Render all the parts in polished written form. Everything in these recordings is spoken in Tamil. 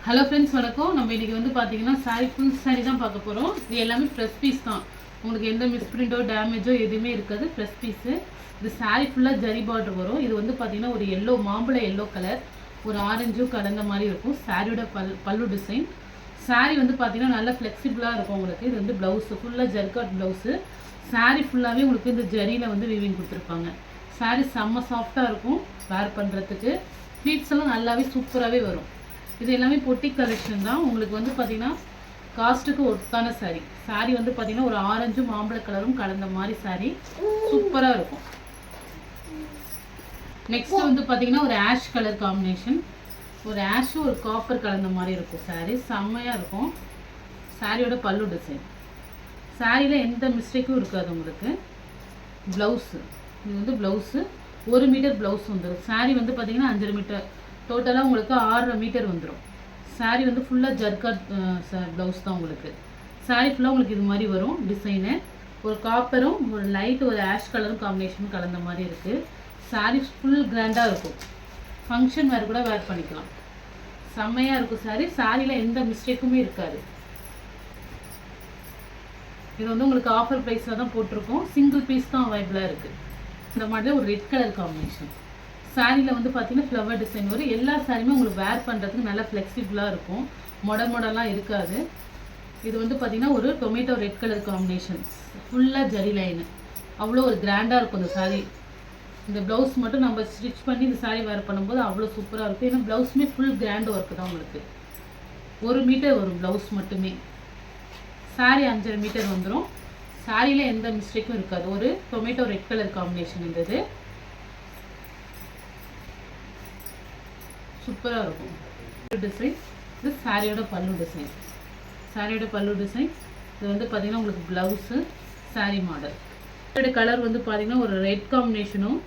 ஹலோ ஃப்ரெண்ட்ஸ், வணக்கம். நம்ம இன்றைக்கி வந்து பார்த்தீங்கன்னா ஃபுல் சாரி தான் பார்க்க போகிறோம். இது எல்லாமே ஃப்ரெஷ் பீஸ் தான். உங்களுக்கு எந்த மிஸ்பிரிண்டோ டேமேஜோ எதுவுமே இருக்காது. Fresh piece. இது சாரி ஃபுல்லாக ஜரி பார்டர் வரும். இது வந்து பார்த்தீங்கன்னா ஒரு மாம்பழ எல்லோ கலர், ஒரு ஆரஞ்சும் கலந்த மாதிரி இருக்கும். சாரியோட பல்லு டிசைன். சாரி வந்து பார்த்தீங்கன்னா நல்லா ஃப்ளெக்சிபிளாக இருக்கும் உங்களுக்கு. இது வந்து ப்ளவுஸு ஃபுல்லாக ஜர்காட் ப்ளவுஸு. சாரி ஃபுல்லாகவே உங்களுக்கு இந்த ஜரியில் வந்து வீவிங் கொடுத்துருப்பாங்க. சாரி செம்ம சாஃப்டாக இருக்கும் வேர் பண்ணுறதுக்கு. ஃப்ளீட்ஸ் எல்லாம் நல்லாவே சூப்பராகவே வரும். இது எல்லாமே பொட்டிக் கலெக்ஷன் தான். உங்களுக்கு வந்து பார்த்தீங்கன்னா காஸ்ட்டுக்கு ஒர்த்தான சாரீ. சாரீ வந்து பார்த்தீங்கன்னா ஒரு ஆரஞ்சும் மாம்பழ கலரும் கலந்த மாதிரி சாரீ சூப்பராக இருக்கும். நெக்ஸ்ட் வந்து பார்த்தீங்கன்னா ஒரு ஆஷ் கலர் காம்பினேஷன். ஒரு ஆஷும் ஒரு காப்பர் கலந்த மாதிரி இருக்கும். சாரீ செம்மையாக இருக்கும். சாரியோட பல்லு டிசைன். சாரியில் எந்த மிஸ்டேக்கும் இருக்காது உங்களுக்கு. ப்ளவுஸு, இது வந்து ப்ளவுஸு 1 மீட்டர் ப்ளவுஸ் வந்துடும். சாரீ வந்து பார்த்தீங்கன்னா 5 மீட்டர், டோட்டலாக உங்களுக்கு 6 மீட்டர் வந்துடும். சாரீ வந்து ஃபுல்லாக ஜர்காட் ப்ளவுஸ் தான் உங்களுக்கு. சாரீ ஃபுல்லாக உங்களுக்கு இது மாதிரி வரும் டிசைனு. ஒரு காப்பரும் ஒரு லைட் ஒரு ஆஷ் கலரும் காம்பினேஷன் கலந்த மாதிரி இருக்குது. சாரீ ஃபுல் கிராண்டாக இருக்கும். ஃபங்க்ஷன் வேறு கூட வேர் பண்ணிக்கலாம். செம்மையாக இருக்கும் சாரீ. சாரியில் எந்த மிஸ்டேக்குமே இருக்காது. இது வந்து உங்களுக்கு ஆஃபர் ப்ரைஸில் தான் போட்டிருக்கோம். சிங்கிள் பீஸ் தான் அவைலபிளாக இருக்குது. இந்த மாதிரி ஒரு ரெட் கலர் காம்பினேஷன். சாரியில் வந்து பார்த்தீங்கன்னா ஃப்ளவர் டிசைன் வரும். எல்லா சாரியுமே உங்களுக்கு வேர் பண்ணுறதுக்கு நல்லா ஃப்ளெக்சிபிளாக இருக்கும். மொடலாம் இருக்காது. இது வந்து பார்த்தீங்கன்னா ஒரு டொமேட்டோ ரெட் கலர் காம்பினேஷன். ஃபுல்லாக ஜரி லைனு. அவ்வளோ ஒரு கிராண்டாக இருக்கும் இந்த சாரீ. இந்த ப்ளவுஸ் மட்டும் நம்ம ஸ்டிச் பண்ணி இந்த சாரீ வேர் பண்ணும்போது அவ்வளோ சூப்பராக இருக்கும். ஏன்னா ப்ளவுஸுமே ஃபுல் கிராண்ட் ஒர்க்கு தான் உங்களுக்கு. 1 மீட்டர் வரும் ப்ளவுஸ் மட்டுமே. சாரீ 5.5 மீட்டர் வந்துடும். சாரியில் எந்த மிஸ்டேக்கும் இருக்காது. ஒரு டொமேட்டோ ரெட் கலர் காம்பினேஷன் இருந்தது. சூப்பராக இருக்கும் டிசைன். இது சாரியோட பல்லு டிசைன். சாரியோட பல்லு டிசைன். இது வந்து பார்த்தீங்கன்னா உங்களுக்கு ப்ளவுஸு சாரீ மாடல். இதோட கலர் வந்து பார்த்தீங்கன்னா ஒரு ரெட் காம்பினேஷனும்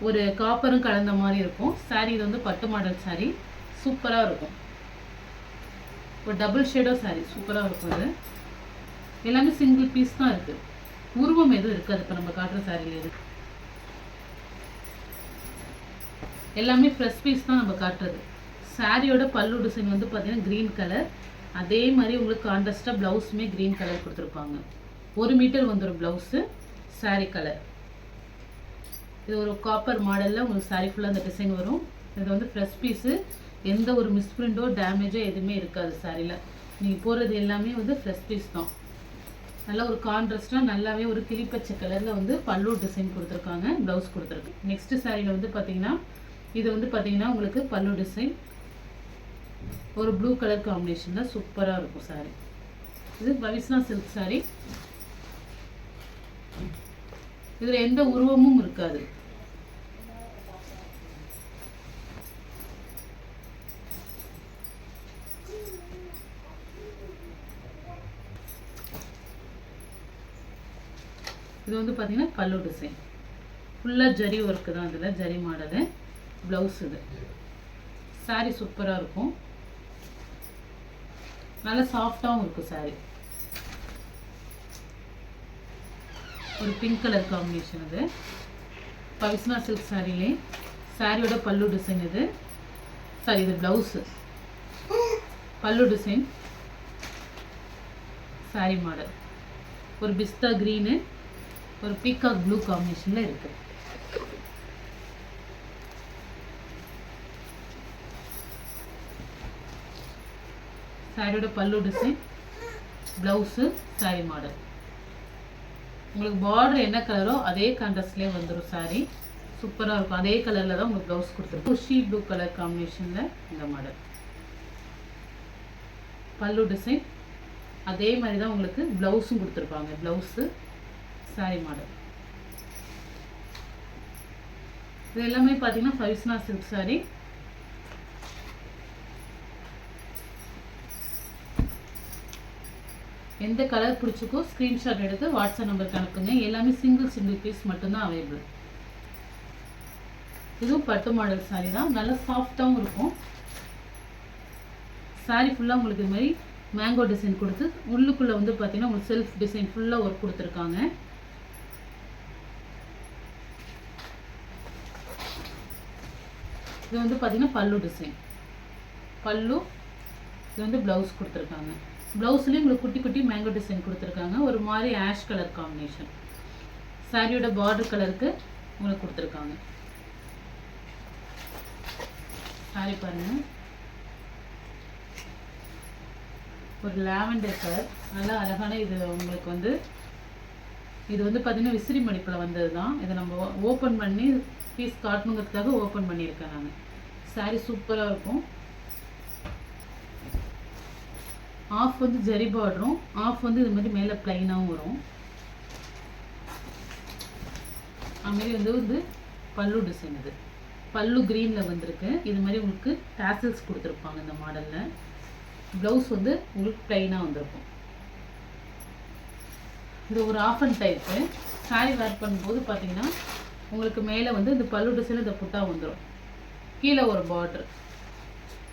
ஒரு காப்பரும் கலந்த மாதிரி இருக்கும். சாரீ இது வந்து பட்டு மாடல் சாரீ. சூப்பராக இருக்கும். ஒரு டபுள் ஷேடோ சாரீ சூப்பராக இருக்கும். இது எல்லாமே சிங்கிள் பீஸ் தான் இருக்குது. உருவம் எதுவும் இருக்காது. இப்போ நம்ம காட்டுற சாரியில் இது எல்லாமே ஃப்ரெஷ் பீஸ் தான் நம்ம காட்டுறது. சாரியோட பல்லு டிசைன் வந்து பார்த்தீங்கன்னா க்ரீன் கலர். அதே மாதிரி உங்களுக்கு கான்ட்ராஸ்டாக ப்ளவுஸுமே க்ரீன் கலர் கொடுத்துருப்பாங்க. 1 மீட்டர் வந்துடும் ப்ளவுஸு. சாரீ கலர் இது ஒரு காப்பர் மாடலில் உங்களுக்கு சாரீ ஃபுல்லாக அந்த டிசைன் வரும். இது வந்து ஃப்ரெஷ் பீஸு. எந்த ஒரு மிஸ்பிரிண்டோ டேமேஜோ எதுவுமே இருக்காது சாரியில். நீங்கள் போடுறது எல்லாமே வந்து ஃப்ரெஷ் பீஸ் தான். நல்லா ஒரு கான்ட்ராஸ்டாக நல்லாவே ஒரு கிளிப்பச்சை கலரில் வந்து பல்லு டிசைன் கொடுத்துருக்காங்க. ப்ளவுஸ் கொடுத்துருக்கு. நெக்ஸ்ட் சாரியில் வந்து பார்த்தீங்கன்னா இது வந்து பார்த்தீங்கன்னா உங்களுக்கு பல்லு டிசைன் ஒரு ப்ளூ கலர் காம்பினேஷனில் சூப்பராக இருக்கும் சாரீ. இது பவிஸ்னா சில்க் சாரீ. இதில் எந்த உருவமும் இருக்காது. இது வந்து பார்த்தீங்கன்னா பல்லு டிசைன் ஃபுல்லாக ஜரி ஒர்க்கு தான். இதில் ஜரி மாடலு ப்ளவுஸ். இது சாரீ சூப்பராக இருக்கும். நல்லா சாஃப்டாகவும் இருக்கும் சாரீ. ஒரு பிங்க் கலர் காம்பினேஷன். இது பவிஸ்னா சில்க் சாரிலே. சாரியோட பல்லு டிசைன் இது. சாரி, இது ப்ளவுஸு. பல்லு டிசைன் சாரீ மாடல் ஒரு பிஸ்தா க்ரீனு ஒரு பீகாக் ப்ளூ காம்பினேஷனில் இருக்குது. சாரியோட பல்லு டிசைன் ப்ளவுஸு சாரீ மாடல். உங்களுக்கு பார்டர் என்ன கலரோ அதே கான்ட்ராஸ்ட்லேயே வந்துடும் சாரீ. சூப்பராக இருக்கும். அதே கலரில் தான் உங்களுக்கு ப்ளவுஸ் கொடுத்துருக்கும். ஷீ ப்ளூ கலர் காம்பினேஷனில் இந்த மாடல். பல்லு டிசைன் அதே மாதிரி தான் உங்களுக்கு ப்ளவுஸும் கொடுத்துருப்பாங்க. Blouse sari model. இது எல்லாமே பார்த்தீங்கன்னா பவிஸ்னா சில்க் சாரீ. எந்த கலர் பிடிச்சிக்கோ ஸ்க்ரீன்ஷாட் எடுத்து வாட்ஸ்அப் நம்பருக்கு அனுப்புங்க. எல்லாமே சிங்கிள் பீஸ் மட்டும்தான் அவைலபிள். இதுவும் பட்டு மாடல் சாரீ தான். நல்லா சாஃப்டாகவும் இருக்கும். சாரீ ஃபுல்லாக உங்களுக்கு இது மாதிரி மேங்கோ டிசைன் கொடுத்து உள்ளுக்குள்ளே வந்து பார்த்தீங்கன்னா உங்களுக்கு செல்ஃப் டிசைன் ஃபுல்லாக ஒர்க் கொடுத்துருக்காங்க. இது வந்து பார்த்தீங்கன்னா பல்லு டிசைன். பல்லு இது வந்து ப்ளவுஸ் கொடுத்துருக்காங்க. ப்ளவுஸ்லேயும் உங்களுக்கு குட்டி குட்டி மேங்கோ டிசைன் கொடுத்துருக்காங்க. ஒரு மாதிரி ஆஷ் கலர் காம்பினேஷன். சாரியோட பார்டர் கலருக்கு உங்களுக்கு கொடுத்துருக்காங்க. சாரி பாருங்கள், ஒரு லாவெண்டர் கலர், நல்லா அழகான. இது உங்களுக்கு வந்து இது வந்து பார்த்தீங்கன்னா விசிறி மடிப்பில் வந்தது தான். இதை நம்ம ஓப்பன் பண்ணி பீஸ் காட்டணுங்கிறதுக்காக ஓப்பன் பண்ணியிருக்கேன் நான். சாரி சூப்பராக இருக்கும். ஆஃப் வந்து ஜரி பார்டரும், ஆஃப் வந்து இது மாதிரி மேலே ப்ளைனாகவும் வரும். அதுமாரி வந்து பல்லு டிசைன். இது பல்லு க்ரீனில் வந்திருக்கு. இது மாதிரி உங்களுக்கு டேசல்ஸ் கொடுத்துருப்பாங்க இந்த மாடலில். ப்ளவுஸ் வந்து உங்களுக்கு ப்ளைனாக வந்திருக்கும். இது ஒரு ஆஃப் அண்ட் டைப்பு. சாரி வேர் பண்ணும்போது பார்த்தீங்கன்னா உங்களுக்கு மேலே வந்து இந்த பல்லு டிசைனில் இந்த புட்டா வந்துடும். கீழே ஒரு பார்டர்,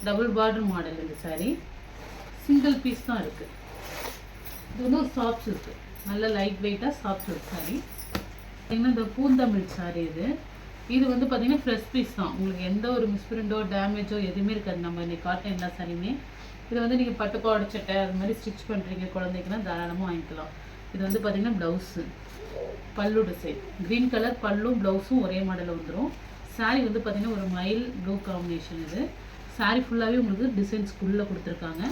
டபுள் பார்டர் மாடல். இந்த சாரி சிங்கிள் பீஸ் தான் இருக்குது. இது வந்து ஒரு சாஃப்ட் சில்க், நல்ல லைட் வெயிட்டாக சாஃப்ட் சில்க் சாரி. பார்த்தீங்கன்னா இந்த பூந்தமிழ் சாரி. இது வந்து பார்த்தீங்கன்னா ஃப்ரெஷ் பீஸ் தான். உங்களுக்கு எந்த ஒரு மிஸ்பிரிண்டோ டேமேஜோ எதுவுமே இருக்காது. நம்ம இன்னைக்கு காட்டின எல்லா சாரியுமே இது வந்து நீங்கள் பட்டுப்பாவாடை சட்டை அது மாதிரி ஸ்டிச் பண்ணுறீங்க குழந்தைக்குன்னா தாராளமாக வாங்கிக்கலாம். இது வந்து பார்த்தீங்கன்னா ப்ளவுஸு, பல்லு டிசைன் க்ரீன் கலர் பல்லு ப்ளவுஸும் ஒரே மாடலில் வந்துடும். சாரி வந்து பார்த்தீங்கன்னா ஒரு மைல் ப்ளூ காம்பினேஷன். இது சாரி ஃபுல்லாகவே உங்களுக்கு டிசைன்ஸ்குள்ளே கொடுத்துருக்காங்க.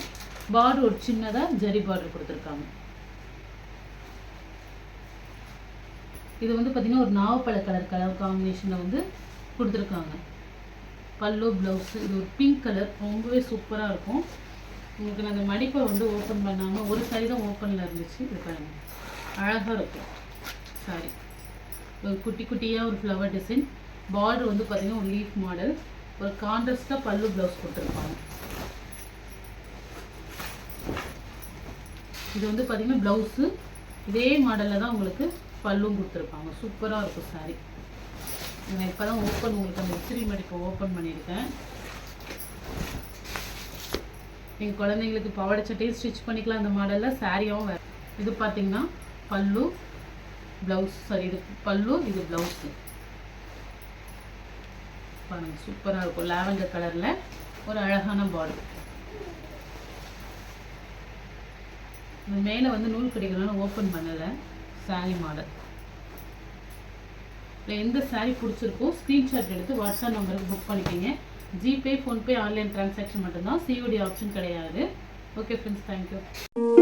பார்டர் ஒரு சின்னதாக ஜரி பார்டர் கொடுத்துருக்காங்க. இது வந்து பார்த்தீங்கன்னா ஒரு நாவப்பழ கலர் காம்பினேஷனில் வந்து கொடுத்துருக்காங்க. பல்லு ப்ளவுஸு இது ஒரு பிங்க் கலர், ரொம்பவே சூப்பராக இருக்கும். உங்களுக்கு நான் அந்த மடிப்பை வந்து ஓப்பன் பண்ணாமல் ஒரு சாரி தான் ஓப்பனில் இருந்துச்சு. இது பாருங்கள், அழகாக இருக்கும் சாரி. ஒரு குட்டி குட்டியாக ஒரு ஃப்ளவர் டிசைன். பார்டர் வந்து பார்த்தீங்கன்னா ஒரு லீஃப் மாடல். ஒரு கான்ட்ராஸ்டாக பல்லு ப்ளவுஸ் கொடுத்துருப்பாங்க. இது வந்து பார்த்தீங்கன்னா ப்ளவுஸு இதே மாடலில் தான் உங்களுக்கு பல்லும் கொடுத்துருப்பாங்க. சூப்பராக இருக்கும் சாரி. நான் இப்போ தான் ஓப்பன் உங்களுக்கு அந்த விசிறி மடிப்பை ஓப்பன் பண்ணியிருக்கேன். எங்கள் குழந்தைங்களுக்கு பாவாடை சட்டையும் ஸ்டிச் பண்ணிக்கலாம் அந்த மாடலில். சாரியாகவும் வேறு. இது பார்த்தீங்கன்னா பல்லு ப்ளவுஸ், சாரி இது பல்லு, இது ப்ளவுஸு. பாருங்கள் சூப்பராக இருக்கும். லாவெண்டர் கலரில் ஒரு அழகான பார்டர். இந்த மேலே வந்து நூல் கிடைக்கிறதுனால ஓப்பன் பண்ணலை. Sorry model. இல்லை எந்த சாரி பிடிச்சிருக்கோ ஸ்க்ரீன்ஷாட் எடுத்து வாட்ஸ்அப் நம்பருக்கு புக் பண்ணிக்கிங்க. ஜிபே, ஃபோன்பே, ஆன்லைன் டிரான்சாக்ஷன் மட்டும்தான். சிஓடி ஆப்ஷன் கிடையாது. Okay friends, thank you.